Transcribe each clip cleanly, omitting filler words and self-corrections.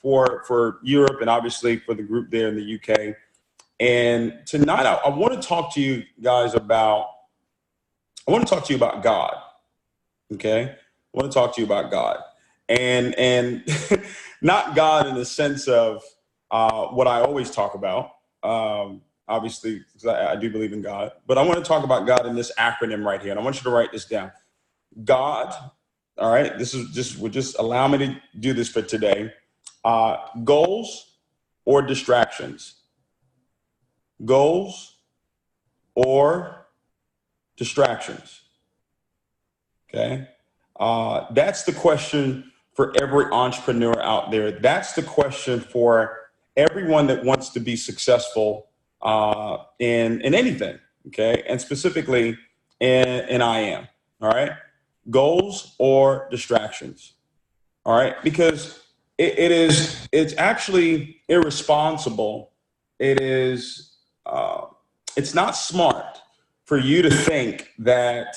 for Europe and obviously for the group there in the UK. And tonight I want to talk to you guys about, God. Okay. I want to talk to you about God and not God in the sense of what I always talk about. Obviously, because I do believe in God, but I want to talk about God in this acronym right here. And I want you to write this down. God. All right. Just allow me to do this for today. Goals or distractions? Goals or distractions? Okay. That's the question for every entrepreneur out there. That's the question for everyone that wants to be successful in anything. Okay. And specifically in IM. All right. Goals or distractions. All right. Because it's actually irresponsible. It's not smart for you to think that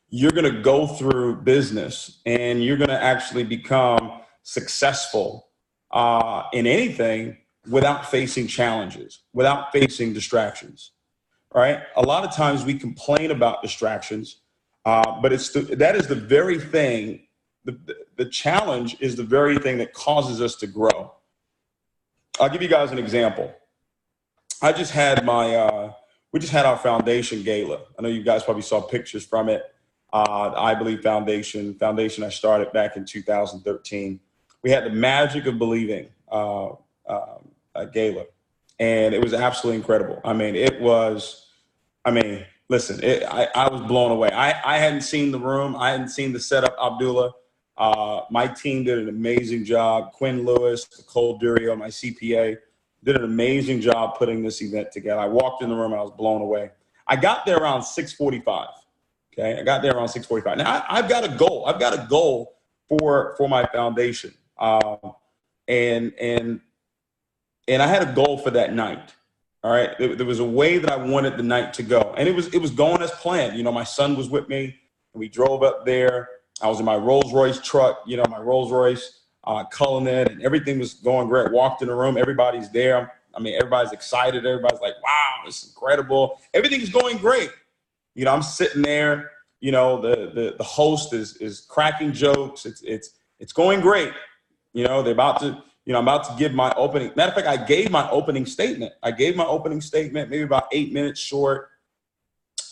you're going to go through business and you're going to actually become successful in anything without facing challenges, without facing distractions. All right. A lot of times we complain about distractions, but that is the very thing. The challenge is the very thing that causes us to grow. I'll give you guys an example. We just had our foundation gala. I know you guys probably saw pictures from it. I Believe Foundation I started back in 2013. We had the Magic of Believing gala, and it was absolutely incredible. Listen, I was blown away. I hadn't seen the room. I hadn't seen the setup, Abdullah. My team did an amazing job. Quinn Lewis, Nicole Durio, my CPA, did an amazing job putting this event together. I walked in the room and I was blown away. I got there around 6:45. Okay, I got there around 6:45. Now I've got a goal. I've got a goal for my foundation, and I had a goal for that night. All right, there was a way that I wanted the night to go, and it was going as planned. You know, my son was with me, and we drove up there. I was in my Rolls Royce truck, my Rolls Royce, Cullinan, and everything was going great. Walked in the room, everybody's there. Everybody's excited. Everybody's like, "Wow, it's incredible! Everything's going great." I'm sitting there. The host is cracking jokes. It's going great. They're about to. I'm about to give my opening. Matter of fact, I gave my opening statement. Maybe about 8 minutes short,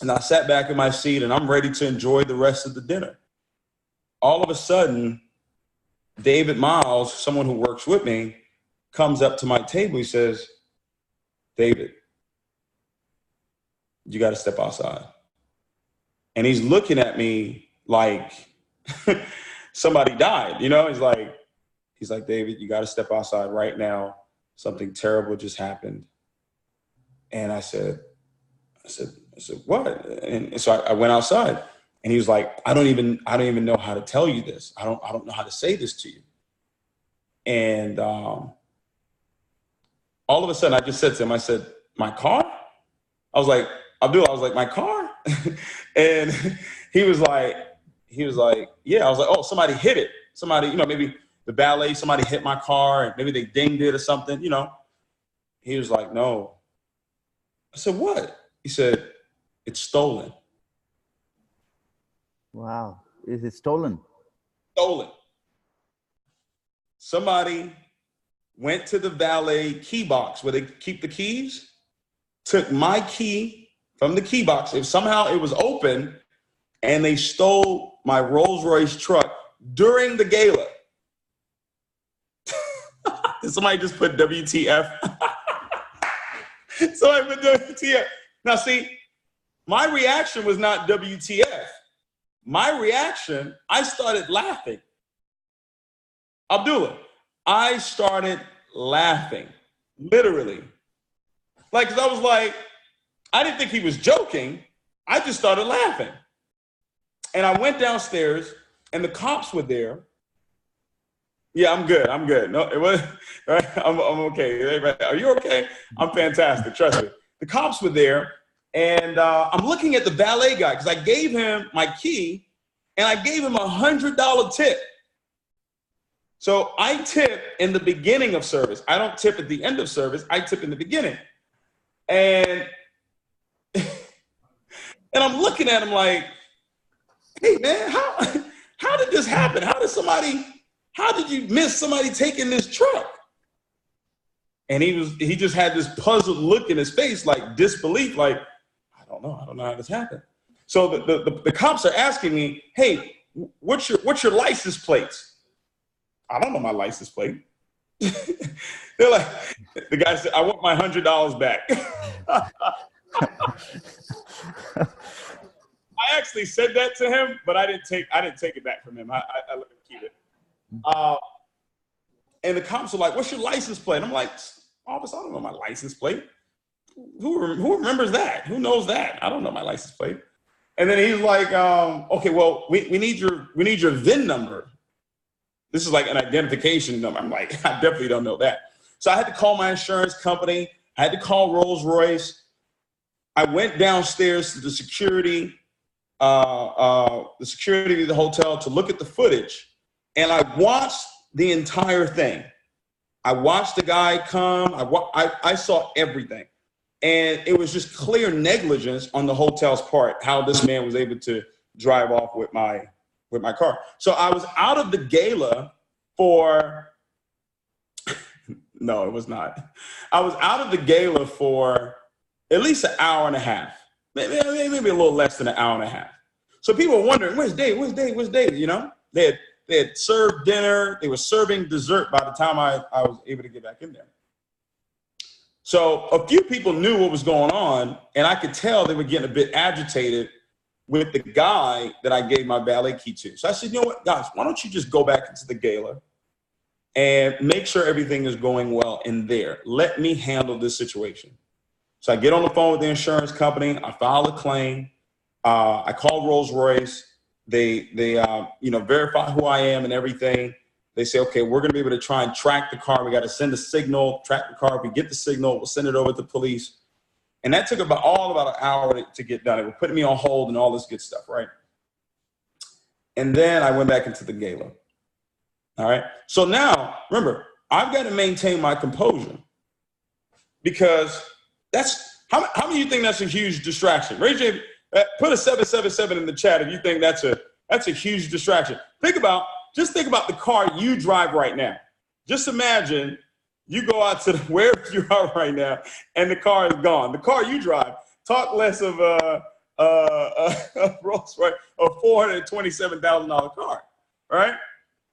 and I sat back in my seat, and I'm ready to enjoy the rest of the dinner. All of a sudden, David Miles, someone who works with me, comes up to my table. He says, "David, you got to step outside." And he's looking at me like somebody died. He's like, "David, you got to step outside right now. Something terrible just happened." And I said, "What?" And so I went outside. And he was like, I don't even know how to tell you this. I don't know how to say this to you. And all of a sudden, I just said to him, I said, "My car?" I was like, "My car?" And he was like, "Yeah." I was like, "Oh, somebody hit it. Somebody, maybe the valet, somebody hit my car and maybe they dinged it or something, He was like, "No." I said, "What?" He said, "It's stolen." Wow. Is it stolen? Stolen. Somebody went to the valet key box where they keep the keys, took my key from the key box. If somehow it was open, and they stole my Rolls Royce truck during the gala. Somebody just put WTF. Somebody put WTF. Now see, my reaction was not WTF. My reaction, I started laughing. Abdullah, I started laughing, literally. Cause I was like, I didn't think he was joking. I just started laughing. And I went downstairs and the cops were there. Yeah, I'm good. No, it was, right? I'm okay. Are you okay? I'm fantastic, trust me. The cops were there. And I'm looking at the valet guy because I gave him my key and I gave him $100 tip. So I tip in the beginning of service. I don't tip at the end of service. I tip in the beginning. And and I'm looking at him like, hey man, how did this happen? How did you miss somebody taking this truck? And he just had this puzzled look in his face, like disbelief, like, I don't know how this happened. So the cops are asking me, hey, what's your license plates? I don't know my license plate. They're like, the guy said, I want my $100 back. I actually said that to him, but I didn't take it back from him. I let him keep it. And the cops are like, what's your license plate? I'm like, officer, I don't know my license plate. Who remembers that? Who knows that? I don't know my license plate. And then he's like, okay, well, we need your VIN number. This is like an identification number. I'm like, I definitely don't know that. So I had to call my insurance company. I had to call Rolls-Royce. I went downstairs to the security of the hotel to look at the footage. And I watched the entire thing. I watched the guy come. I saw everything. And it was just clear negligence on the hotel's part, how this man was able to drive off with my car. So I was out of the gala for, no, it was not. I was out of the gala for at least an hour and a half, maybe a little less than an hour and a half. So people were wondering, where's David? You know, they had served dinner. They were serving dessert by the time I was able to get back in there. So a few people knew what was going on, and I could tell they were getting a bit agitated with the guy that I gave my valet key to. So I said, you know what, guys, why don't you just go back into the gala and make sure everything is going well in there. Let me handle this situation. So I get on the phone with the insurance company. I file a claim. I call Rolls-Royce. They verify who I am and everything. They say, okay, we're going to be able to try and track the car. We got to send a signal, track the car. If we get the signal, we'll send it over to the police. And that took about an hour to get done. It was putting me on hold and all this good stuff, right? And then I went back into the gala. All right. So now, remember, I've got to maintain my composure because how many of you think that's a huge distraction? Raise your put a 777 in the chat if you think that's a huge distraction. Just think about the car you drive right now. Just imagine you go out to wherever you are right now and the car is gone. The car you drive, talk less of a Rolls-Royce, a $427,000 car, right?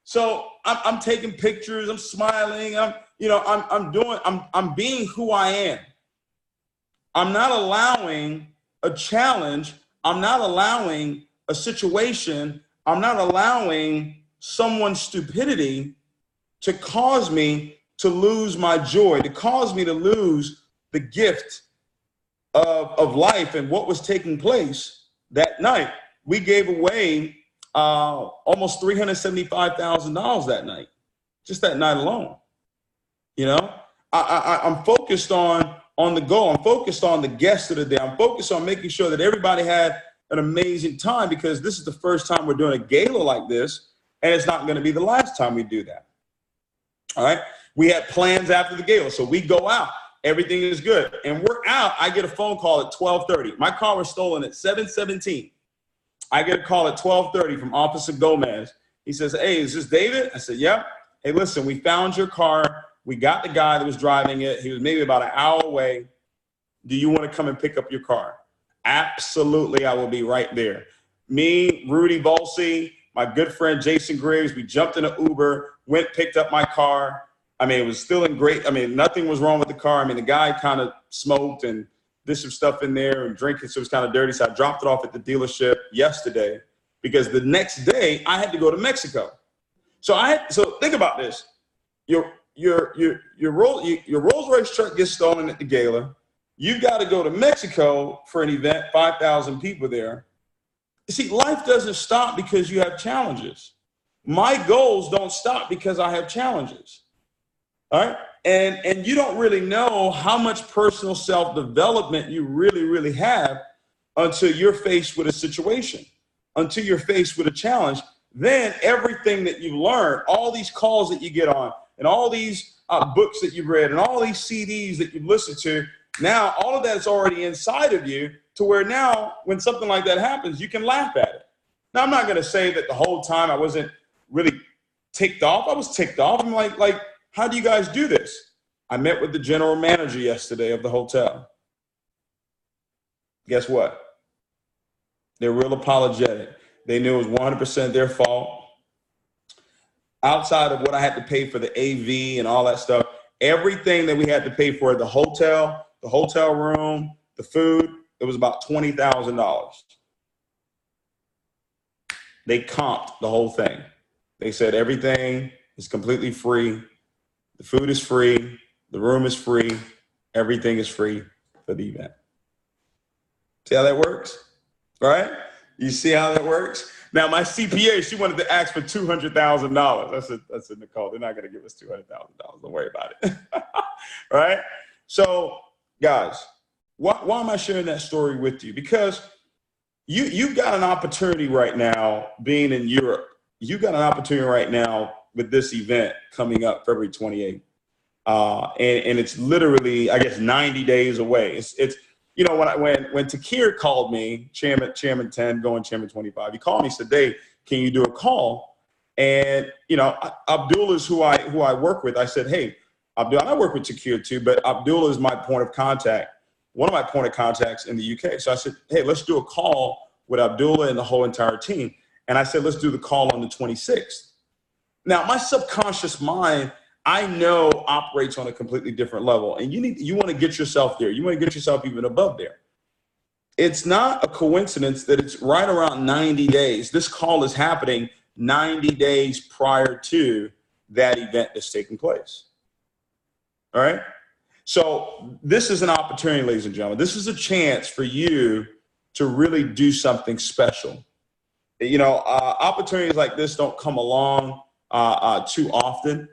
So I'm taking pictures, I'm smiling, I'm being who I am. I'm not allowing a challenge. I'm not allowing a situation. I'm not allowing someone's stupidity to cause me to lose my joy, to cause me to lose the gift of life and what was taking place that night. We gave away almost $375,000 that night, just that night alone. You know, I'm focused on the goal. I'm focused on the guests of the day. I'm focused on making sure that everybody had an amazing time because this is the first time we're doing a gala like this. And it's not going to be the last time we do that. All right. We had plans after the gala. So we go out. Everything is good. And we're out. I get a phone call at 12:30. My car was stolen at 7:17. I get a call at 12:30 from Officer Gomez. He says, hey, is this David? I said, yep. Hey, listen, we found your car. We got the guy that was driving it. He was maybe about an hour away. Do you want to come and pick up your car? Absolutely. I will be right there. Me, Rudy Volsi, my good friend Jason Griggs, we jumped in an Uber, picked up my car. I mean, it was still in great. I mean, nothing was wrong with the car. I mean, the guy kind of smoked and did some stuff in there and drinking, so it was kind of dirty. So I dropped it off at the dealership yesterday because the next day I had to go to Mexico. So think about this. Your Rolls-Royce truck gets stolen at the gala. You've got to go to Mexico for an event, 5,000 people there. You see, life doesn't stop because you have challenges. My goals don't stop because I have challenges. All right. And you don't really know how much personal self-development you really, really have until you're faced with a situation, until you're faced with a challenge then everything that you learned, all these calls that you get on, and all these books that you've read, and all these CDs that you've listened to, now all of that is already inside of you, to where now when something like that happens, you can laugh at it. Now, I'm not going to say that the whole time I wasn't really ticked off. I was ticked off. I'm like, how do you guys do this? I met with the general manager yesterday of the hotel. Guess what? They're real apologetic. They knew it was 100% their fault. Outside of what I had to pay for the AV and all that stuff, everything that we had to pay for, the hotel room, the food, it was about $20,000. They comped the whole thing. They said everything is completely free. The food is free. The room is free. Everything is free for the event. See how that works? Right? You see how that works? Now, my CPA, she wanted to ask for $200,000. I said, Nicole, they're not going to give us $200,000. Don't worry about it. Right? So, guys, why am I sharing that story with you? Because you've got an opportunity right now being in Europe. You've got an opportunity right now with this event coming up February 28th. And it's literally, I guess, 90 days away. It's you know, when Takir called me, Chairman 10, going Chairman 25, he called me and said, Dave, can you do a call? And, you know, Abdullah is who I work with. I said, hey, Abdullah, I work with Takir too, but Abdullah is my point of contact, one of my point of contacts in the UK. So I said, hey, let's do a call with Abdullah and the whole entire team. And I said, let's do the call on the 26th. Now, my subconscious mind, I know, operates on a completely different level. And you want to get yourself there. You want to get yourself even above there. It's not a coincidence that it's right around 90 days. This call is happening 90 days prior to that event that's taking place. All right? So this is an opportunity, ladies and gentlemen. This is a chance for you to really do something special. You know, opportunities like this don't come along too often.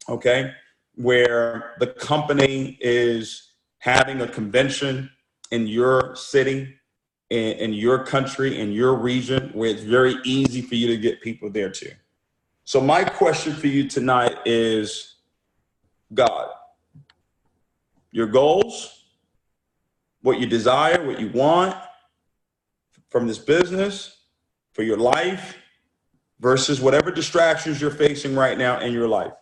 Okay, where the company is having a convention in your city, in your country, in your region, where it's very easy for you to get people there too. So my question for you tonight is, God, your goals, what you desire, what you want from this business, for your life, versus whatever distractions you're facing right now in your life.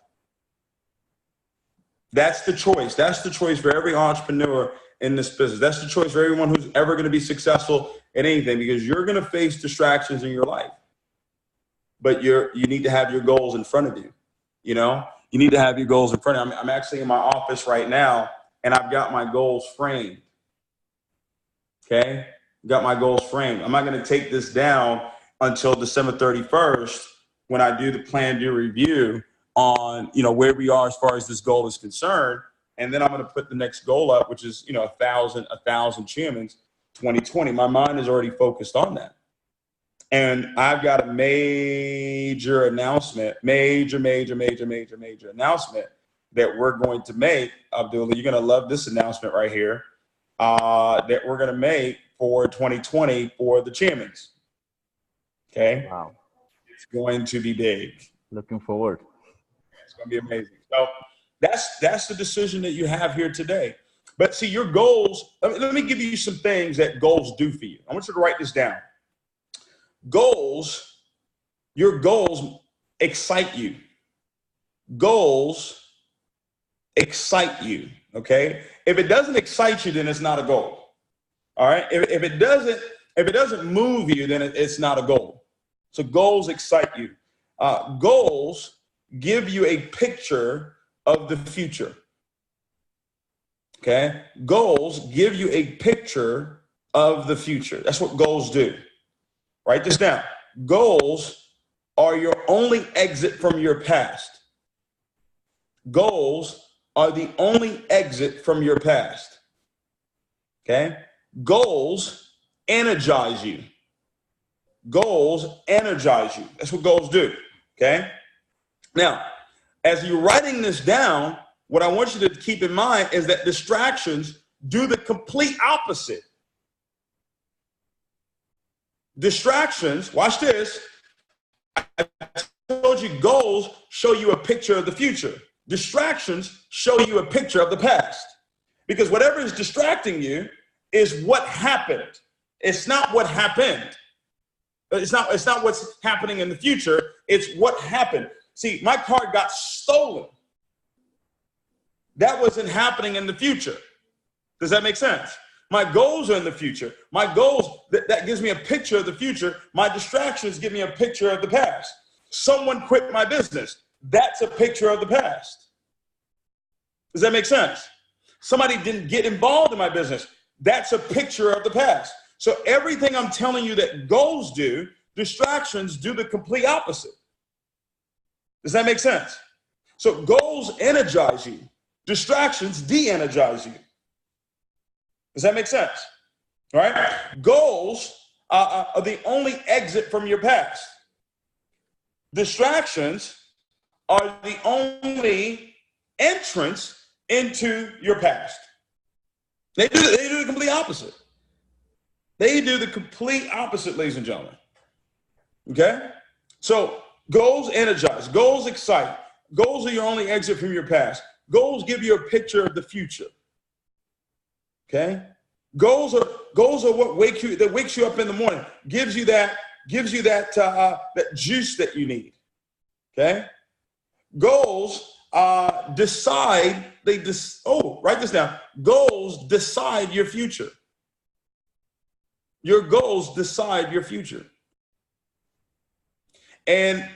That's the choice. That's the choice for every entrepreneur in this business. That's the choice for everyone who's ever going to be successful in anything, because you're going to face distractions in your life. But you need to have your goals in front of you. You know, you need to have your goals in front of you. I'm actually in my office right now, and I've got my goals framed. Okay? Got my goals framed. I'm not going to take this down until December 31st when I do the plan do review on, you know, where we are as far as this goal is concerned. And then I'm going to put the next goal up, which is, you know, 1,000 chairmen, 2020. My mind is already focused on that. And I've got a major announcement, major announcement that we're going to make. Abdullah, you're going to love this announcement right here, that we're going to make for 2020 for the chairmen. Okay. Wow. It's going to be big. Looking forward. It's going to be amazing. So that's the decision that you have here today. But see, your goals, let me give you some things that goals do for you. I want you to write this down. Goals, your goals excite you. Goals excite you, okay? If it doesn't excite you, then it's not a goal. All right? If it doesn't move you, then it's not a goal. So goals excite you. Goals give you a picture of the future. Okay? Goals give you a picture of the future. That's what goals do. Write this down. Goals are your only exit from your past. Goals are the only exit from your past. Okay? Goals energize you. Goals energize you. That's what goals do. Okay? Now, as you're writing this down, what I want you to keep in mind is that distractions do the complete opposite. Distractions, watch this, I told you goals show you a picture of the future. Distractions show you a picture of the past. Because whatever is distracting you is what happened. It's not what happened. It's not what's happening in the future. It's what happened. See, my car got stolen. That wasn't happening in the future. Does that make sense? My goals are in the future. My goals, that gives me a picture of the future. My distractions give me a picture of the past. Someone quit my business. That's a picture of the past. Does that make sense? Somebody didn't get involved in my business. That's a picture of the past. So everything I'm telling you that goals do, distractions do the complete opposite. Does that make sense? So goals energize you. Distractions de-energize you. Does that make sense? All right? Goals are the only exit from your past. Distractions are the only entrance into your past. They do the complete opposite. They do the complete opposite, ladies and gentlemen. Okay? So goals energize, goals excite. Goals are your only exit from your past. Goals give you a picture of the future. Okay? Goals are what wakes you up in the morning, gives you that juice that you need. Okay? Goals decide, write this down. Goals decide your future. Your goals decide your future. And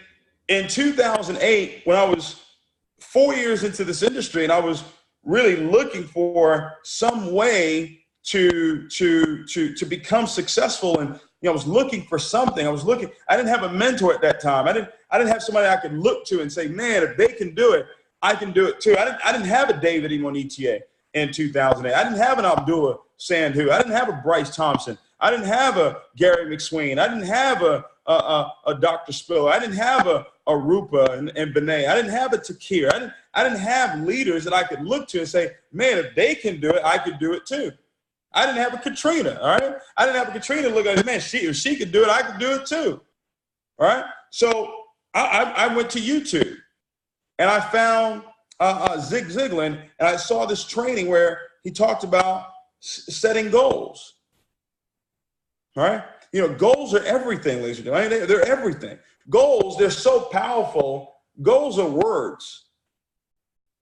in 2008, when I was 4 years into this industry and I was really looking for some way to become successful, and I was looking for something. I didn't have a mentor at that time. I didn't have somebody I could look to and say, man, if they can do it, I can do it too. I didn't have a David Imonitie in 2008. I didn't have an Abdullah Sandhu. I didn't have a Bryce Thompson. I didn't have a Gary McSween. I didn't have a Dr. Spiller. I didn't have a Rupa and Benet. I didn't have a Takir. I didn't have leaders that I could look to and say, man, if they can do it, I could do it too. I didn't have a Katrina, all right? I didn't have a Katrina look at, man, if she could do it, I could do it too, all right? So I went to YouTube and I found Zig Ziglar, and I saw this training where he talked about setting goals, all right? Goals are everything, ladies and gentlemen. They're everything. Goals, they're so powerful. Goals are words.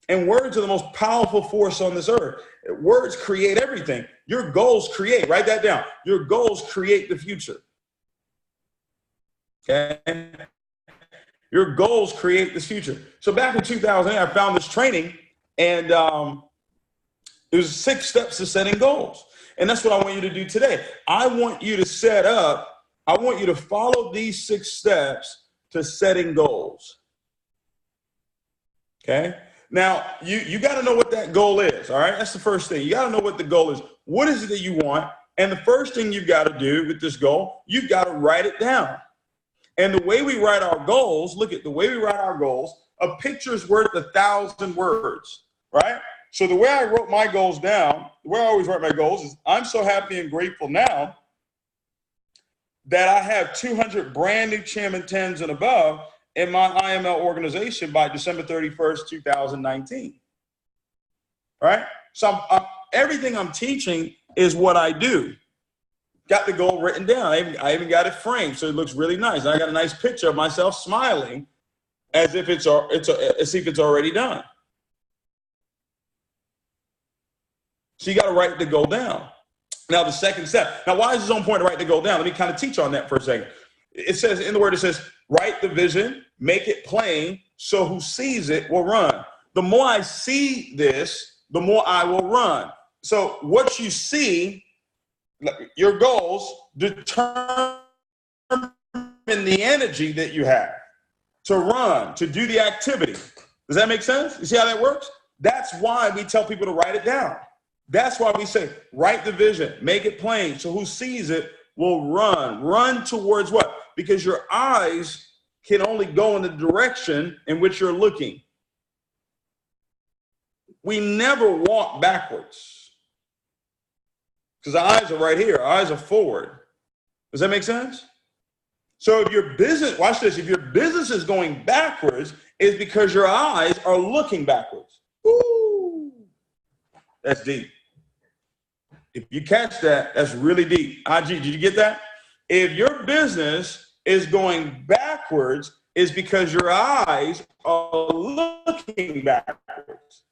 And words are the most powerful force on this earth. Words create everything. Your goals create. Write that down. Your goals create the future. Okay? Your goals create this future. So back in 2008, I found this training, and it was 6 steps to setting goals. And that's what I want you to do today. I want you to follow these 6 steps to setting goals. Okay? Now, you got to know what that goal is, all right? That's the first thing. You got to know what the goal is. What is it that you want? And the first thing you've got to do with this goal, you've got to write it down. And the way we write our goals, look at the way we write our goals, a picture's worth 1,000 words, right? So the way I wrote my goals down, the way I always write my goals is, I'm so happy and grateful now that I have 200 brand new Chairman 10s and above in my IML organization by December 31st, 2019. All right? So everything I'm teaching is what I do. Got the goal written down. I even got it framed so it looks really nice. And I got a nice picture of myself smiling as if it's already done. So you got to write the goal down. Now, the second step. Now, why is this on point to write the goal down? Let me kind of teach on that for a second. It says, in the word, it says, write the vision, make it plain, so who sees it will run. The more I see this, the more I will run. So what you see, your goals determine the energy that you have to run, to do the activity. Does that make sense? You see how that works? That's why we tell people to write it down. That's why we say, write the vision, make it plain, so who sees it will run. Run towards what? Because your eyes can only go in the direction in which you're looking. We never walk backwards because our eyes are right here. Our eyes are forward. Does that make sense? So if your business, watch this, if your business is going backwards, it's because your eyes are looking backwards. Woo! That's deep. If you catch that, that's really deep. IG, did you get that? If your business is going backwards, it's because your eyes are looking backwards.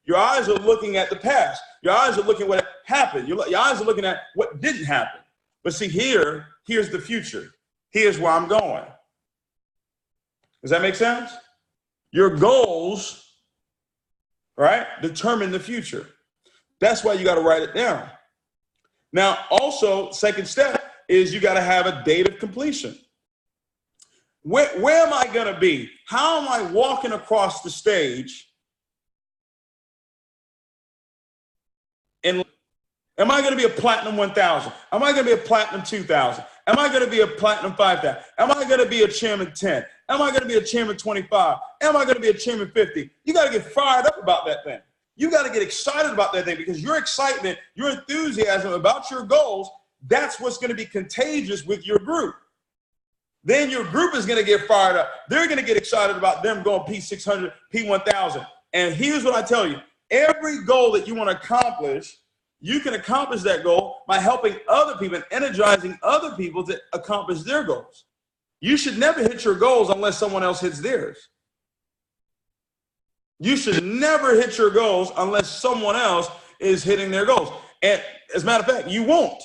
Your eyes are looking at the past. Your eyes are looking at what happened. Your eyes are looking at what didn't happen. But see, here's the future. Here's where I'm going. Does that make sense? Your goals, right, determine the future. That's why you got to write it down. Now, also, second step is you got to have a date of completion. Where am I going to be? How am I walking across the stage? And am I going to be a platinum 1,000? Am I going to be a platinum 2,000? Am I going to be a platinum 5,000? Am I going to be a chairman 10? Am I going to be a chairman 25? Am I going to be a chairman 50? You got to get fired up about that thing. You got to get excited about that thing, because your excitement, your enthusiasm about your goals, that's what's going to be contagious with your group. Then your group is going to get fired up. They're going to get excited about them going P600, P1000. And here's what I tell you. Every goal that you want to accomplish, you can accomplish that goal by helping other people and energizing other people to accomplish their goals. You should never hit your goals unless someone else hits theirs. You should never hit your goals unless someone else is hitting their goals. And as a matter of fact, you won't.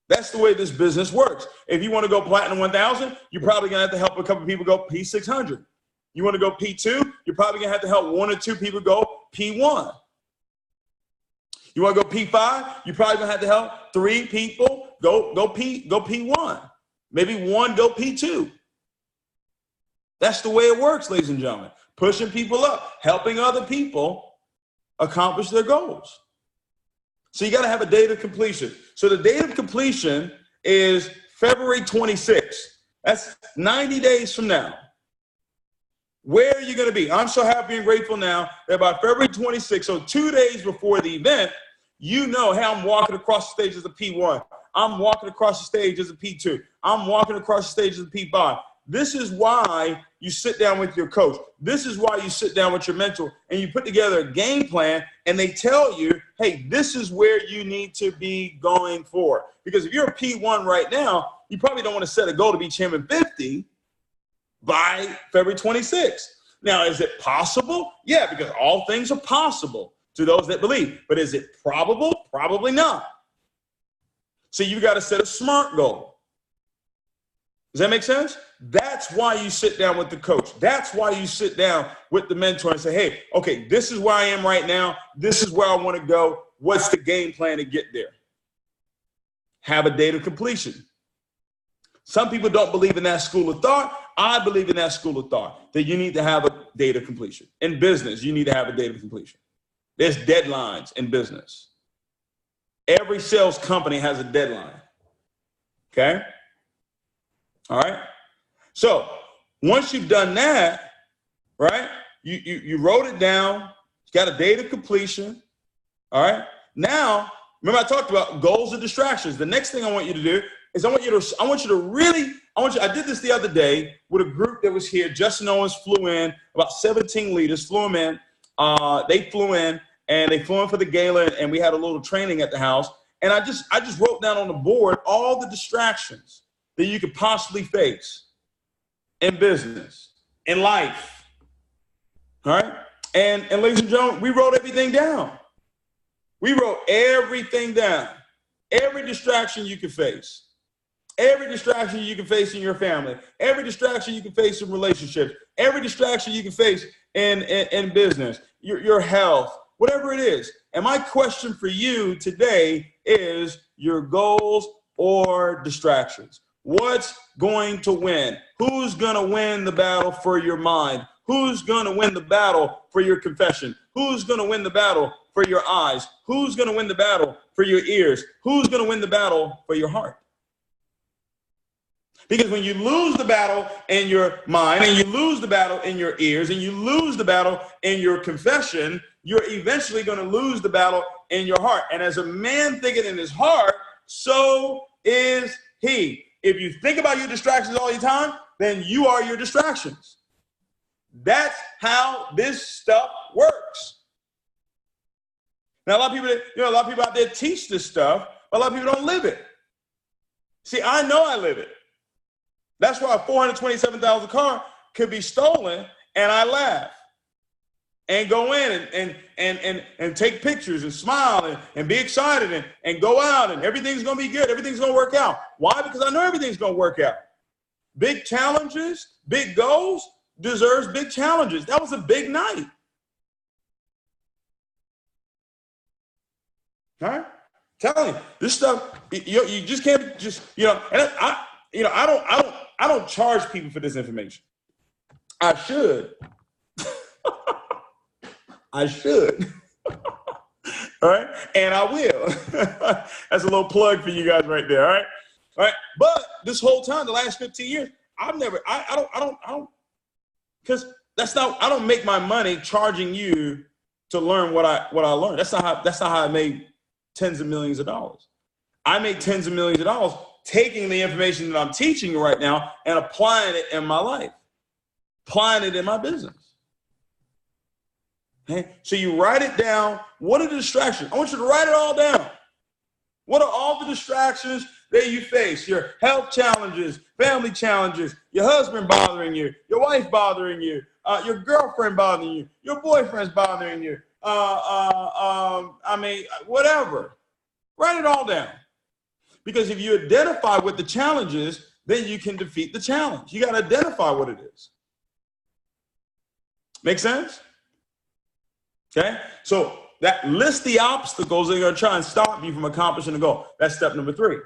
That's the way this business works. If you want to go platinum 1,000, you're probably going to have to help a couple of people go P600. You want to go P2, you're probably going to have to help one or two people go P1. You want to go P5, you're probably going to have to help 3 people go P1. Maybe 1 go P2. That's the way it works, ladies and gentlemen. Pushing people up, helping other people accomplish their goals. So you got to have a date of completion. So the date of completion is February 26th. That's 90 days from now. Where are you going to be? I'm so happy and grateful now that by February 26th, so 2 days before the event, you know, hey, I'm walking across the stage as a P1. I'm walking across the stage as a P2. I'm walking across the stage as a P5. This is why you sit down with your coach. This is why you sit down with your mentor and you put together a game plan, and they tell you, hey, this is where you need to be going for. Because if you're a P1 right now, you probably don't want to set a goal to be chairman 50 by February 26th. Now, is it possible? Yeah, because all things are possible to those that believe. But is it probable? Probably not. So you got to set a SMART goal. Does that make sense? That's why you sit down with the coach. That's why you sit down with the mentor and say, hey, okay, this is where I am right now. This is where I want to go. What's the game plan to get there? Have a date of completion. Some people don't believe in that school of thought. I believe in that school of thought, that you need to have a date of completion. In business, you need to have a date of completion. There's deadlines in business. Every sales company has a deadline. Okay? All right. So once you've done that, right, you wrote it down, you got a date of completion. All right. Now, remember I talked about goals and distractions. The next thing I want you to do is I did this the other day with a group that was here. Justin Owens flew in, about 17 leaders flew in. They flew in for the gala, and we had a little training at the house. And I just wrote down on the board all the distractions that you could possibly face in business, in life, all right? And ladies and gentlemen, we wrote everything down. We wrote everything down. Every distraction you can face. Every distraction you can face in your family. Every distraction you can face in relationships. Every distraction you can face in business, your health, whatever it is. And my question for you today is your goals or distractions. What's going to win? Who's going to win the battle for your mind? Who's going to win the battle for your confession? Who's going to win the battle for your eyes? Who's going to win the battle for your ears? Who's going to win the battle for your heart? Because when you lose the battle in your mind, and you lose the battle in your ears, and you lose the battle in your confession, you're eventually going to lose the battle in your heart. And as a man thinketh in his heart, so is he. If you think about your distractions all the time, then you are your distractions. That's how this stuff works. Now, a lot of people out there teach this stuff, but a lot of people don't live it. See, I know I live it. That's why a $427,000 car could be stolen, and I laugh and go in and take pictures and smile and be excited and go out, and everything's going to be good. Everything's going to work out. Why? Because I know everything's going to work out. Big challenges, big goals deserves big challenges. That was a big night. All right? Telling you, this stuff, you just can't just, and I don't charge people for this information. I should. I should. All right? And I will. That's a little plug for you guys right there. All right? All right. But this whole time, the last 15 years, I don't, because I don't make my money charging you to learn what I learned. That's not how I made tens of millions of dollars. I make tens of millions of dollars taking the information that I'm teaching you right now and applying it in my life, applying it in my business. Okay? So you write it down. What are the distractions? I want you to write it all down. What are all the distractions that you face? Your health challenges, family challenges, your husband bothering you, your wife bothering you, your girlfriend bothering you, your boyfriend's bothering you. Whatever. Write it all down. Because if you identify what the challenge is, then you can defeat the challenge. You got to identify what it is. Make sense? Okay? So that list the obstacles that are going to try and stop you from accomplishing the goal. That's step number 3.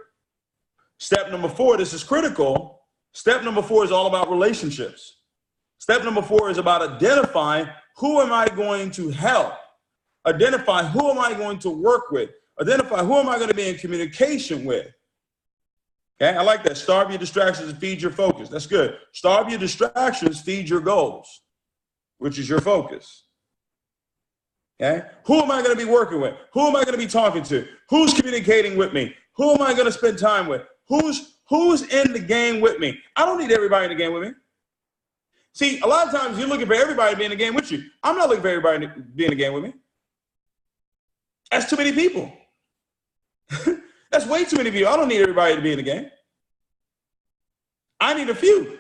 Step number 4, this is critical. Step number 4 is all about relationships. Step number 4 is about identifying who am I going to help? Identify who am I going to work with? Identify who am I going to be in communication with? Okay, I like that. Starve your distractions and feed your focus. That's good. Starve your distractions, feed your goals, which is your focus. Okay, who am I going to be working with? Who am I going to be talking to? Who's communicating with me? Who am I going to spend time with? Who's in the game with me? I don't need everybody in the game with me. See, a lot of times you're looking for everybody to be in the game with you. I'm not looking for everybody to be in the game with me. That's too many people. That's way too many people. I don't need everybody to be in the game. I need a few.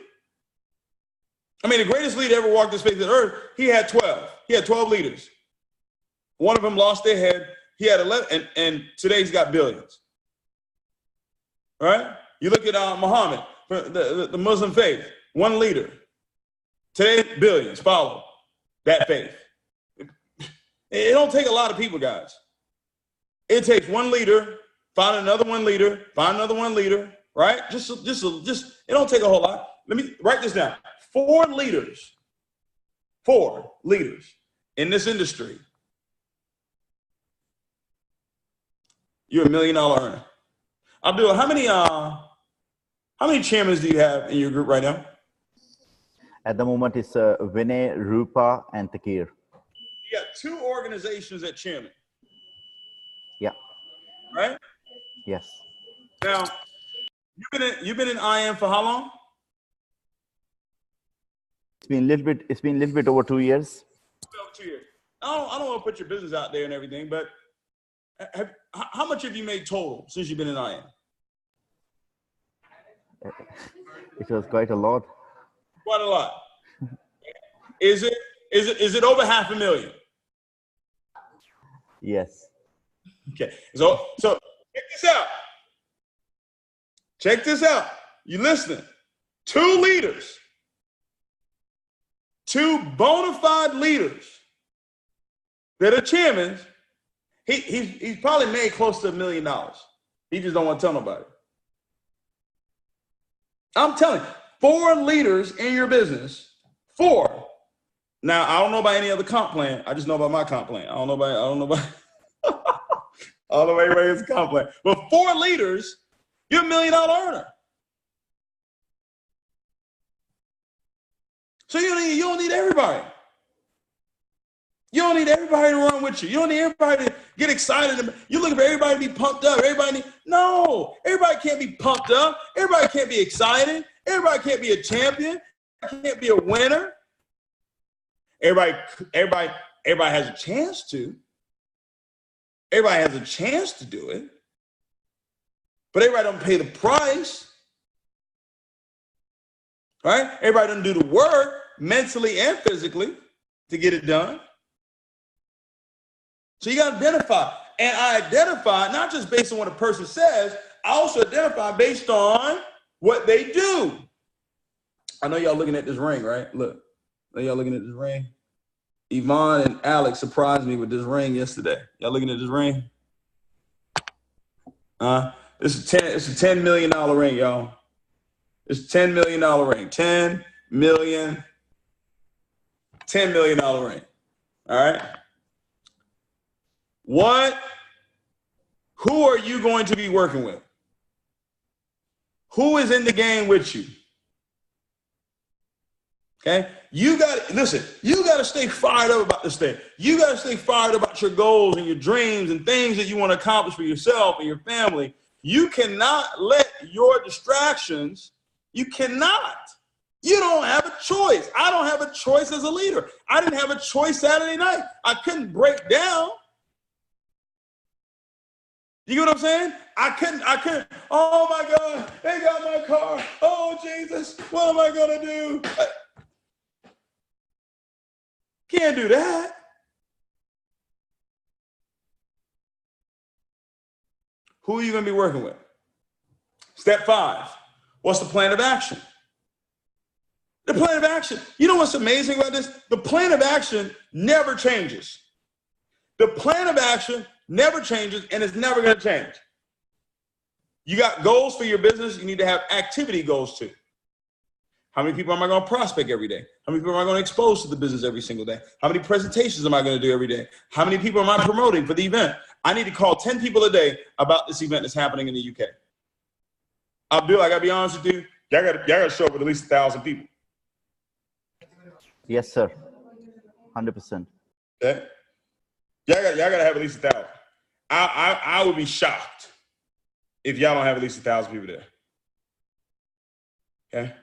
I mean, the greatest leader ever walked this face of the earth, he had 12. He had 12 leaders. One of them lost their head. He had 11, and today he's got billions. All right? You look at Muhammad, the Muslim faith, one leader. Today, billions follow that faith. It don't take a lot of people, guys. It takes one leader, find another one leader, find another one leader, right? Just it don't take a whole lot. Let me write this down. 4 leaders in this industry. You're $1 million earner. Abdul, how many chairmen do you have in your group right now? At the moment, it's Vinay, Rupa, and Takir. You got 2 organizations at chairman. Yeah. Right? Yes. Now, you've been in IM for how long? It's been a little bit over 2 years. Over 2 years. I don't want to put your business out there and everything, but how much have you made total since you've been in IM? It was quite a lot. Quite a lot. Is it over $500,000? Yes. Okay. So check this out. Check this out. You listening? 2 leaders. 2 bona fide leaders that are chairmen. He's probably made close to $1 million. He just don't want to tell nobody. I'm telling you, 4 leaders in your business. 4. Now, I don't know about any other comp plan. I just know about my comp plan. I don't know about everybody else's comp plan. But 4 leaders, you're $1 million earner. So you don't need everybody. You don't need everybody to run with you. You don't need everybody get excited. You're looking for everybody to be pumped up. No, everybody can't be pumped up. Everybody can't be excited. Everybody can't be a champion. Everybody can't be a winner. Everybody has a chance to. Everybody has a chance to do it. But everybody don't pay the price. Right? Everybody doesn't do the work mentally and physically to get it done. So you got to identify. And I identify not just based on what a person says, I also identify based on what they do. I know y'all looking at this ring, right? Look, I know y'all looking at this ring. Yvonne and Alex surprised me with this ring yesterday. Y'all looking at this ring? It's a $10 million ring, y'all. It's a $10 million ring. $10 million ring. All right. Who are you going to be working with? Who is in the game with you? Okay. You got to stay fired up about this thing. You got to stay fired up about your goals and your dreams and things that you want to accomplish for yourself and your family. You cannot let your distractions, you don't have a choice. I don't have a choice as a leader. I didn't have a choice Saturday night. I couldn't break down. You get what I'm saying? I couldn't, oh my God, they got my car. Oh Jesus, what am I gonna do? Can't do that. Who are you going to be working with? Step 5. What's the plan of action? The plan of action. You know what's amazing about this? The plan of action never changes. The plan of action never changes, and it's never going to change. You got goals for your business. You need to have activity goals too. How many people am I going to prospect every day? How many people am I going to expose to the business every single day? How many presentations am I going to do every day? How many people am I promoting for the event? I need to call 10 people a day about this event that's happening in the UK. Abdul, I got to be honest with you. Y'all got to show up with at least 1,000 people. Yes, sir. 100%. Okay. Y'all got to have at least 1,000. I would be shocked if y'all don't have at least 1,000 people there. Okay.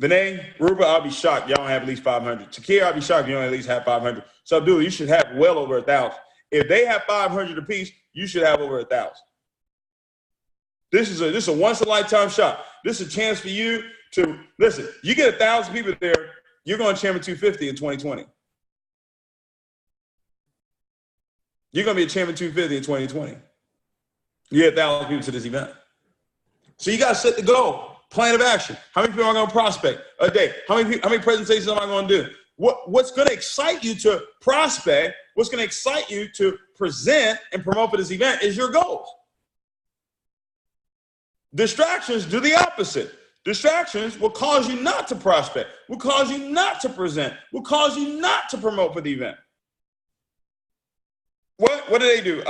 Vinay, Rupa, I'll be shocked y'all don't have at least 500. Takir, I'll be shocked if you don't at least have 500. So, Abdul, you should have well over 1,000. If they have 500 apiece, you should have over 1,000. This is a once in a lifetime shot. This is a chance for you to listen. You get 1,000 people there, you're going to Champion 250 in 2020. You're going to be a Champion 250 in 2020. You get 1,000 people to this event. So you got to set the goal. Plan of action. How many people am I going to prospect a day? How many presentations am I going to do? What's going to excite you to prospect? What's going to excite you to present and promote for this event is your goals. Distractions do the opposite. Distractions will cause you not to prospect, will cause you not to present, will cause you not to promote for the event. What do they do?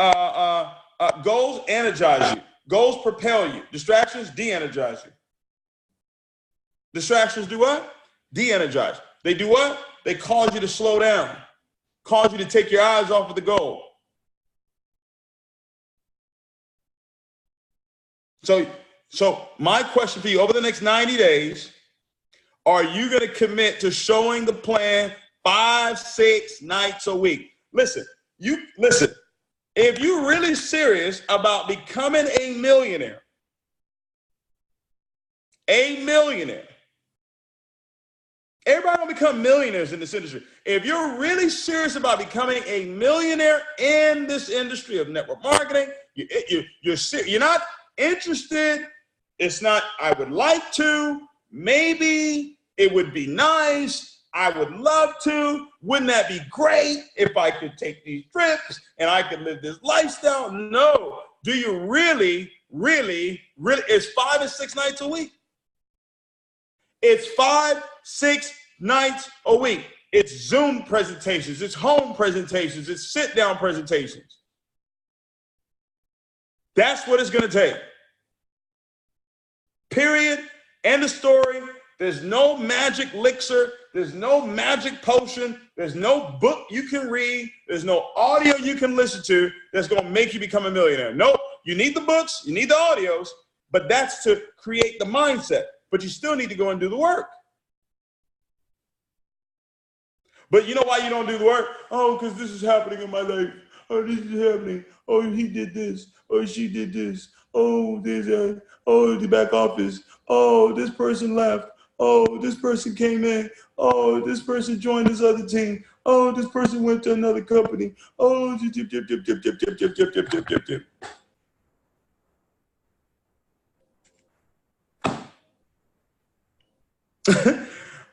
Goals energize you. Goals propel you. Distractions de-energize you. Distractions do what? De-energize. They do what? They cause you to slow down, cause you to take your eyes off of the goal. So my question for you, over the next 90 days, are you going to commit to showing the plan 5-6 nights a week? Listen, if you're really serious about becoming a millionaire, everybody don't become millionaires in this industry. If you're really serious about becoming a millionaire in this industry of network marketing, you're not interested. It's not, I would like to, maybe, it would be nice, I would love to, wouldn't that be great if I could take these trips and I could live this lifestyle? No. Do you really, it's 5 and 6 nights a week. It's 5-6 nights a week. It's Zoom presentations, it's home presentations, it's sit-down presentations. That's what it's going to take. Period. End of story. There's no magic elixir. There's no magic potion. There's no book you can read. There's no audio you can listen to that's going to make you become a millionaire. Nope. You need the books. You need the audios. But that's to create the mindset. But you still need to go and do the work. But you know why you don't do the work? Oh, because this is happening in my life. Oh, this is happening. Oh, he did this. Oh, she did this. Oh, there's the back office. Oh, this person left. Oh, this person came in. Oh, this person joined this other team. Oh, this person went to another company. Oh, dip.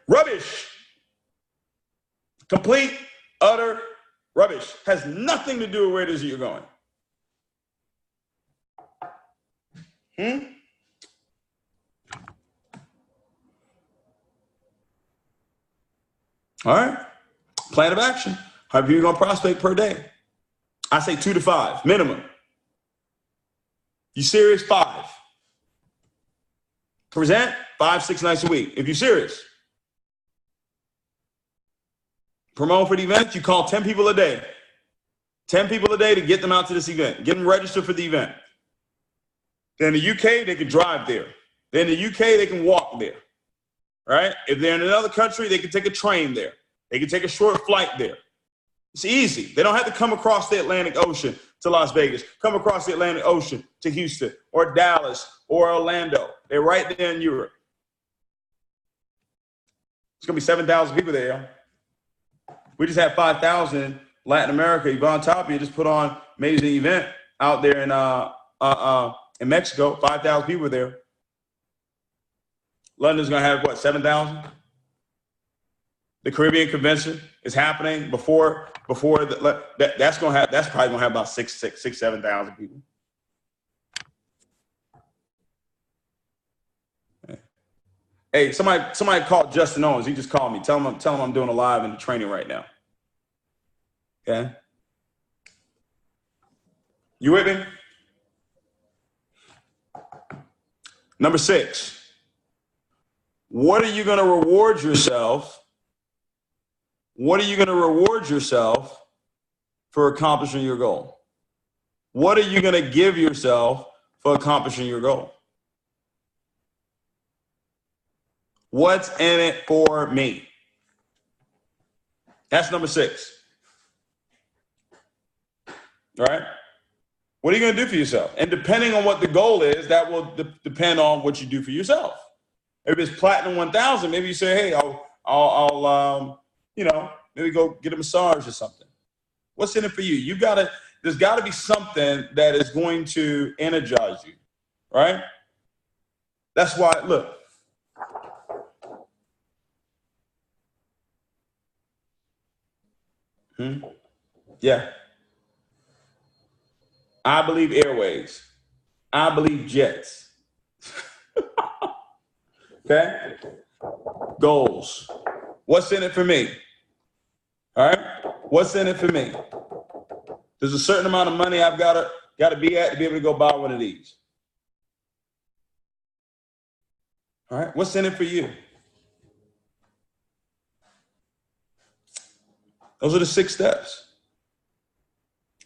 Rubbish. Complete, utter rubbish. Has nothing to do with where it is you're going. All right. Plan of action. How many are you going to prospect per day? I say 2 to 5 minimum. You serious? 5. Present 5, 6 nights a week. If you're serious. Promote for the event, you call 10 people a day. 10 people a day to get them out to this event. Get them registered for the event. Then in the UK, they can drive there. Then in the UK, they can walk there. Right? If they're in another country, they can take a train there. They can take a short flight there. It's easy. They don't have to come across the Atlantic Ocean to Las Vegas. Come across the Atlantic Ocean to Houston or Dallas or Orlando. They're right there in Europe. It's going to be 7,000 people there, y'all. We just had 5,000 Latin America. Yvonne Tapia just put on amazing event out there in Mexico. 5,000 people there. London's going to have what, 7,000? The Caribbean Convention is happening that's probably going to have about 7,000 people. Hey, somebody called Justin Owens. He just called me. Tell him I'm doing a live in the training right now. Okay. You with me? Number 6. What are you going to reward yourself? What are you going to reward yourself for accomplishing your goal? What are you going to give yourself for accomplishing your goal? What's in it for me? That's number 6. All right? What are you going to do for yourself? And depending on what the goal is, that will depend on what you do for yourself. If it's Platinum 1000, maybe you say, hey, I'll maybe go get a massage or something. What's in it for you? There's got to be something that is going to energize you, right? That's why, look. Yeah. I believe airways. I believe jets. Okay? Goals. What's in it for me? All right? What's in it for me? There's a certain amount of money I've got to be at to be able to go buy one of these. All right? What's in it for you? Those are the 6 steps.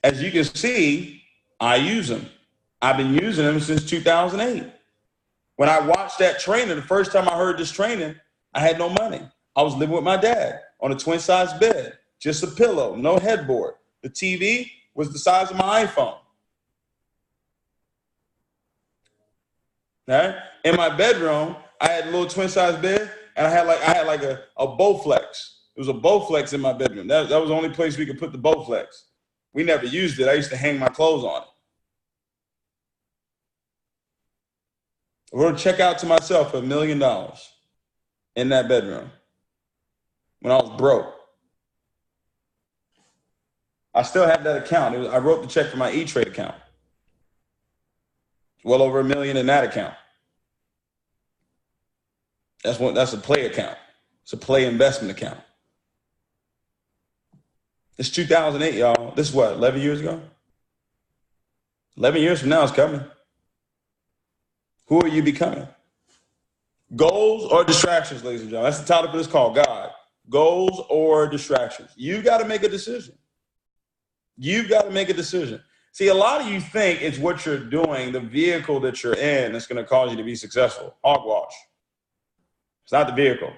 As you can see, I use them. I've been using them since 2008. When I watched that training, the first time I heard this training, I had no money. I was living with my dad on a twin-size bed, just a pillow, no headboard. The TV was the size of my iPhone. All right? In my bedroom, I had a little twin-size bed, and I had like a Bowflex. It was a Bowflex in my bedroom. That was the only place we could put the Bowflex. We never used it. I used to hang my clothes on it. I wrote a check out to myself for $1 million in that bedroom when I was broke. I still have that account. I wrote the check for my E-Trade account. Well over $1 million in that account. That's a play account. It's a play investment account. It's 2008, y'all. This is what, 11 years ago? 11 years from now it's coming. Who are you becoming? Goals or distractions, ladies and gentlemen? That's the title for this call. God, Goals or distractions? You got to make a decision. You've got to make a decision. See, a lot of you think it's what you're doing, the vehicle that you're in, that's going to cause you to be successful. Hogwash. It's not the vehicle.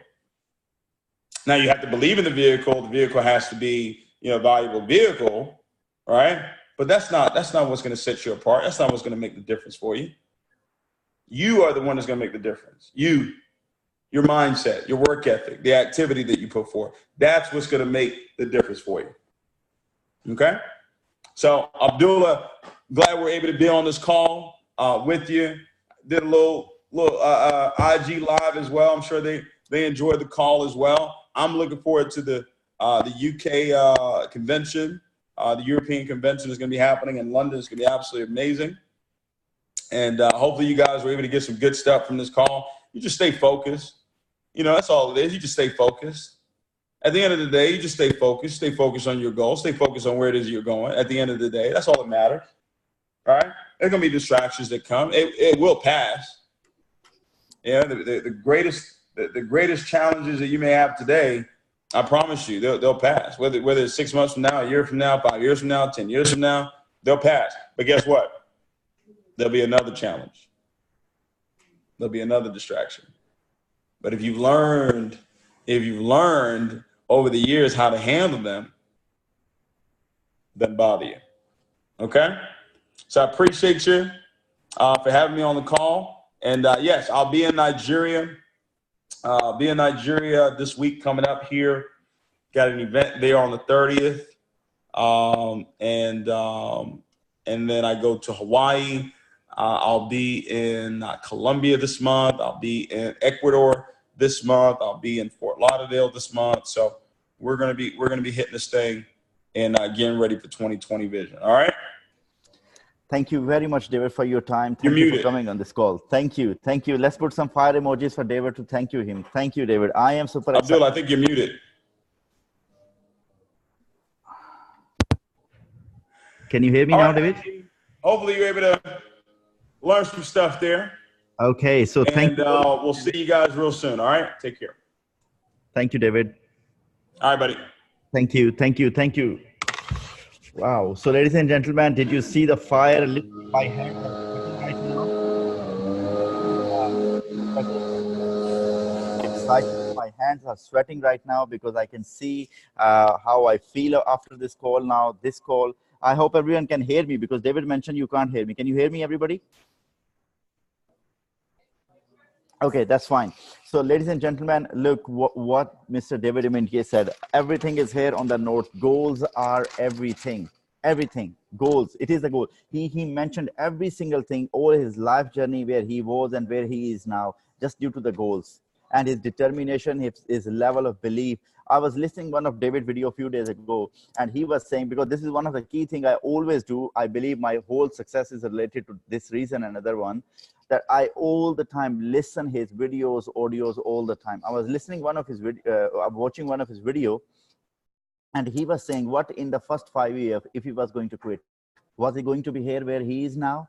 Now you have to believe in the vehicle. The vehicle has to be, a valuable vehicle, right? But that's not what's going to set you apart. That's not what's going to make the difference for you. You are the one that's going to make the difference. You, your mindset, your work ethic, the activity that you put forth. That's what's going to make the difference for you. Okay? So, Abdullah, glad we're able to be on this call with you. Did a little IG live as well. I'm sure they enjoyed the call as well. I'm looking forward to the UK convention. The European convention is going to be happening in London. It's going to be absolutely amazing. And hopefully you guys were able to get some good stuff from this call. You just stay focused. That's all it is. You just stay focused. At the end of the day, you just stay focused. Stay focused on your goals. Stay focused on where it is you're going. At the end of the day, that's all that matters. All right? There's going to be distractions that come. It will pass. The greatest challenges that you may have today, I promise you, they'll pass. Whether it's 6 months from now, a year from now, 5 years from now, 10 years from now, they'll pass. But guess what? There'll be another challenge. There'll be another distraction. But if you've learned over the years how to handle them, doesn't bother you. Okay? So I appreciate you for having me on the call. And yes, I'll be in Nigeria. This week coming up here. Got an event there on the 30th. And then I go to Hawaii. I'll be in Colombia this month. I'll be in Ecuador this month. I'll be in Fort Lauderdale this month. So we're gonna be hitting this thing and getting ready for 2020 vision. All right. Thank you very much, David, for your time. You're Thank you muted. for coming on this call. Thank you. Thank you. Let's put some fire emojis for David to thank him. Thank you, David. I am super excited. Abdul, I think you're muted. Can you hear me now, David? Hopefully you're able to learn some stuff there. Okay, so thank you. And we'll see you guys real soon. All right, take care. Thank you, David. All right, buddy. Thank you. Thank you. Thank you. Wow. So, ladies and gentlemen, did you see the fire lit by hand right now? Excited. My hands are sweating right now because I can see how I feel after this call now. This call. I hope everyone can hear me because David mentioned you can't hear me. Can you hear me, everybody? Okay, that's fine. So, ladies and gentlemen, look what Mr. David Imonitie said. Everything is here on the note. Goals are everything. Everything. Goals. It is a goal. He mentioned every single thing, all his life journey, where he was and where he is now, just due to the goals and his determination, his level of belief. I was listening one of David's video a few days ago, and he was saying, because this is one of the key things I always do, I believe my whole success is related to this reason, another one, that I all the time listen his videos, audios all the time. I was listening watching one of his video, and he was saying, what in the first 5 years, if he was going to quit, was he going to be here where he is now?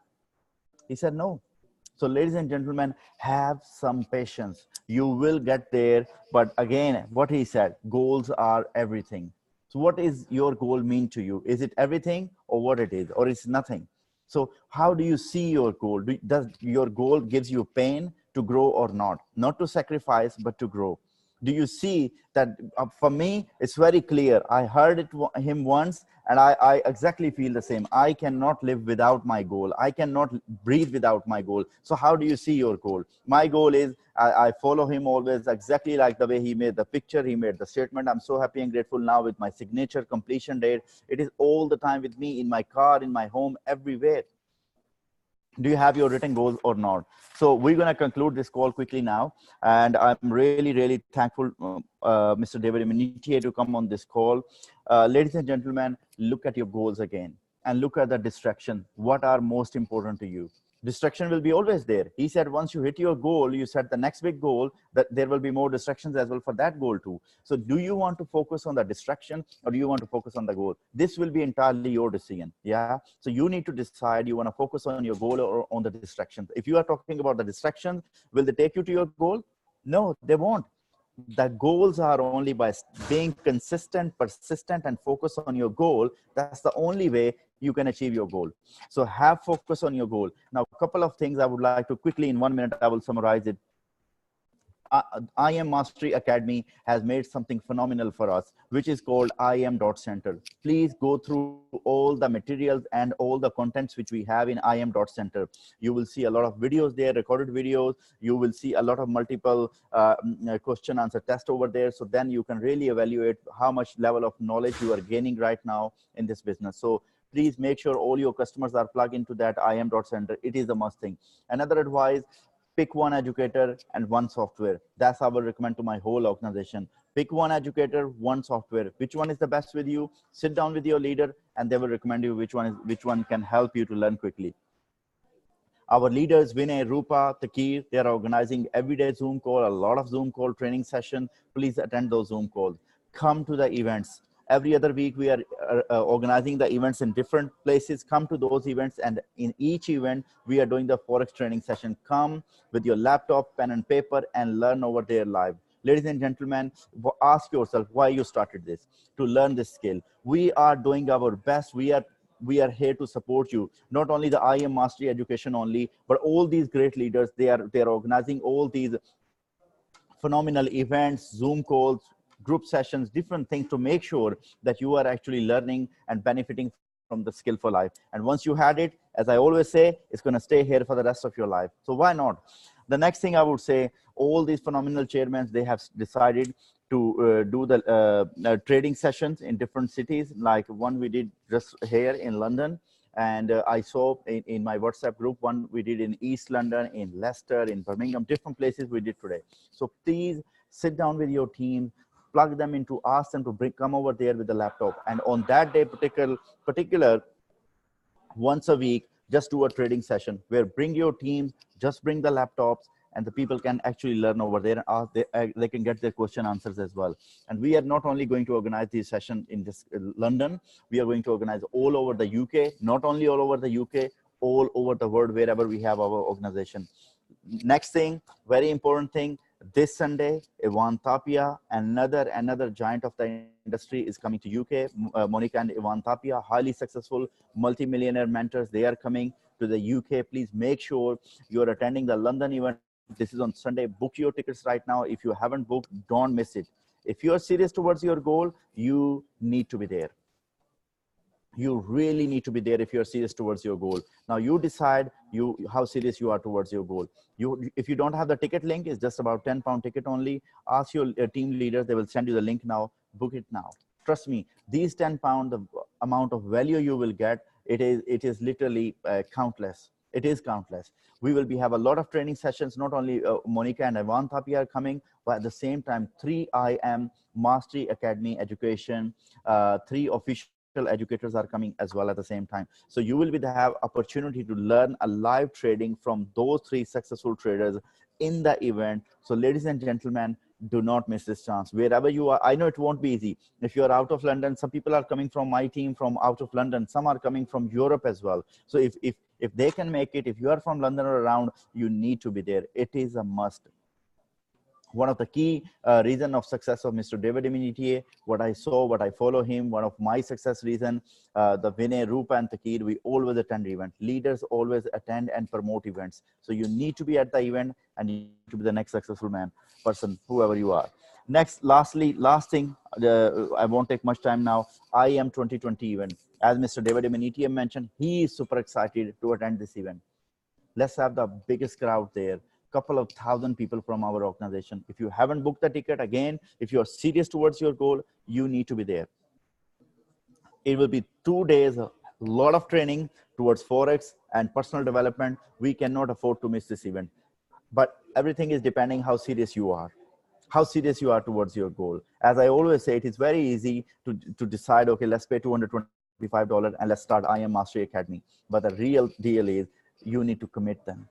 He said no. So, ladies and gentlemen, have some patience. You will get there. But again, what he said, goals are everything. So what is your goal mean to you? Is it everything or what it is, or it's nothing? So how do you see your goal? Does your goal gives you pain to grow or not? Not to sacrifice, but to grow. Do you see that? For me, it's very clear. I heard him once, and I exactly feel the same. I cannot live without my goal. I cannot breathe without my goal. So how do you see your goal? My goal is, I follow him always, exactly like the way he made the picture, he made the statement. I'm so happy and grateful now with my signature, completion date. It is all the time with me, in my car, in my home, everywhere. Do you have your written goals or not? So we're going to conclude this call quickly now. And I'm really, really thankful, Mr. David Imonitie, to come on this call. Ladies and gentlemen, look at your goals again and look at the distraction. What are most important to you? Distraction will be always there. He said, once you hit your goal, you set the next big goal, that there will be more distractions as well for that goal too. So do you want to focus on the distraction, or do you want to focus on the goal? This will be entirely your decision. Yeah. So you need to decide, you want to focus on your goal or on the distractions. If you are talking about the distractions, will they take you to your goal? No, they won't. The goals are only by being consistent, persistent, and focus on your goal. That's the only way you can achieve your goal. So have focus on your goal. Now, a couple of things I would like to quickly, in 1 minute, I will summarize it. IM Mastery Academy has made something phenomenal for us, which is called IM.Center. Please go through all the materials and all the contents which we have in IM.Center. You will see a lot of videos there, recorded videos. You will see a lot of multiple question answer test over there. So then you can really evaluate how much level of knowledge you are gaining right now in this business. So please make sure all your customers are plugged into that IM.Center. It is a must thing. Another advice, pick one educator and one software. That's how I would recommend to my whole organization. Pick one educator, one software. Which one is the best with you? Sit down with your leader and they will recommend you which one can help you to learn quickly. Our leaders, Vinay, Rupa, Takir, they are organizing everyday Zoom call, a lot of Zoom call training session. Please attend those Zoom calls. Come to the events. Every other week, we are organizing the events in different places. Come to those events, and in each event, we are doing the Forex training session. Come with your laptop, pen and paper, and learn over there live. Ladies and gentlemen, ask yourself why you started this, to learn this skill. We are doing our best. We are here to support you. Not only the IM Mastery Education only, but all these great leaders, they are organizing all these phenomenal events, Zoom calls, group sessions, different things to make sure that you are actually learning and benefiting from the skill for life. And once you had it, as I always say, it's going to stay here for the rest of your life. So why not? The next thing I would say, all these phenomenal chairmen, they have decided to do the trading sessions in different cities, like one we did just here in London. And I saw in my WhatsApp group, one we did in East London, in Leicester, in Birmingham, different places we did today. So please sit down with your team, plug them into, ask them to come over there with the laptop. And on that day, particular once a week, just do a trading session where bring your team, just bring the laptops, and the people can actually learn over there and ask, they can get their question answers as well. And we are not only going to organize this session in this London, we are going to organize all over the UK, not only all over the UK, all over the world, wherever we have our organization. Next thing, very important thing, this Sunday, Ivan Tapia, another giant of the industry is coming to UK. Monica and Ivan Tapia, highly successful multi-millionaire mentors, they are coming to the UK. Please make sure you're attending the London event. This is on Sunday. Book your tickets right now. If you haven't booked, don't miss it. If you're serious towards your goal, you need to be there. You really need to be there if you're serious towards your goal. Now you decide how serious you are towards your goal. If you don't have the ticket link, it's just about £10 ticket only. Ask your team leaders, they will send you the link now. Book it now. Trust me, these £10, the amount of value you will get, it is literally countless. It is countless. We will have a lot of training sessions. Not only Monica and Ivan Tapia are coming, but at the same time, 3 IM Mastery Academy education, 3 official educators are coming as well at the same time. So you will have opportunity to learn a live trading from those 3 successful traders in the event. So ladies and gentlemen, do not miss this chance. Wherever you are, I know it won't be easy. If you're out of London, some people are coming from my team from out of London. Some are coming from Europe as well. So if they can make it, if you are from London or around, you need to be there. It is a must. One of the key reason of success of Mr. David Imonitie, what I saw, what I follow him, one of my success reason, the Vinay, Rupa and Takir, we always attend events. Leaders always attend and promote events. So you need to be at the event and you need to be the next successful person, whoever you are. Next, last thing, I won't take much time now, IM 2020 event. As Mr. David Imonitie mentioned, he is super excited to attend this event. Let's have the biggest crowd there. Couple of thousand people from our organization. If you haven't booked the ticket, again, if you're serious towards your goal, you need to be there. It will be 2 days, a lot of training towards Forex and personal development. We cannot afford to miss this event. But everything is depending how serious you are. How serious you are towards your goal. As I always say, it is very easy to decide, okay, let's pay $225 and let's start IM Mastery Academy. But the real deal is you need to commit them.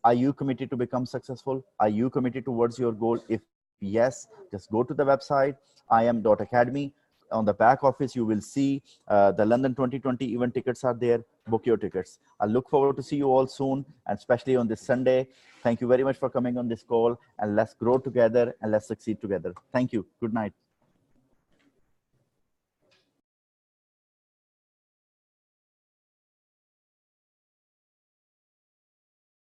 Are you committed to become successful? Are you committed towards your goal? If yes, just go to the website, im.academy, on the back office, you will see the London 2020 event tickets are there. Book your tickets. I look forward to see you all soon, and especially on this Sunday. Thank you very much for coming on this call, and let's grow together and let's succeed together. Thank you. Good night.